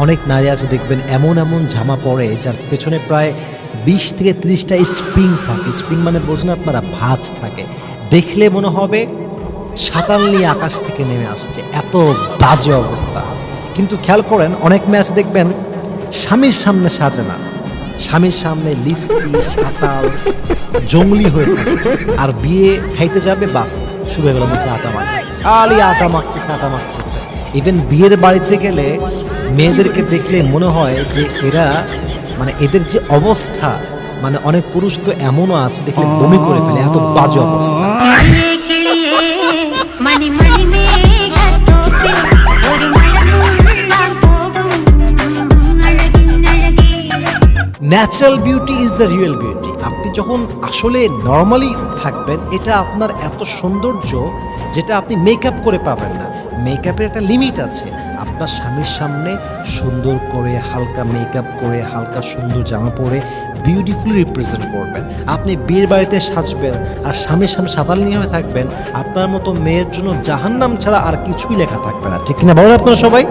অনেক নারী আছে দেখবেন এমন এমন জামা পরে যার পেছনে প্রায় 20 থেকে 30টা স্প্রিং থাকে। স্প্রিং মানে বোঝেন আপনারা, ভাঁজ থাকে। দেখলে মনে হবে সাতাল নিয়ে আকাশ থেকে নেমে আসছে, এত বাজে অবস্থা। কিন্তু খেয়াল করেন অনেক ম্যাচ দেখবেন স্বামীর সামনে সাজে না, স্বামীর সামনে লিস্তি সাতাল জঙ্গলি হয়ে থাকে। আর বিয়ে খাইতে যাবে, বাস শুরু হয়ে গেল মুখে আটা মাখা, খালি আটা মাখতেছে। ইভেন বিয়ের বাড়িতে গেলে মেয়েদেরকে দেখলে মনে হয় যে এরা মানে এদের যে অবস্থা, মানে অনেক পুরুষ তো এমনও আছে দেখলে বমি করে ফেলে, এত বাজে অবস্থা। Natural beauty is the real beauty. আপনি যখন আসলে নর্মালি থাকবেন, এটা আপনার এত সৌন্দর্য যেটা আপনি মেকআপ করে পাবেন না। মেকআপের একটা লিমিট আছে। আপনার স্বামীর সামনে সুন্দর করে হালকা মেকআপ করে হালকা সুন্দর জামা পরে বিউটিফুলি রিপ্রেজেন্ট করবেন। আপনি বিয়ের বাড়িতে সাজবেন আর স্বামীর সামনে সাতাল নিয়ে হয়ে থাকবেন, আপনার মতো মেয়ের জন্য জাহান্নাম ছাড়া আর কিছুই লেখা থাকবে না। ঠিক কিনা বলেন আপনারা সবাই?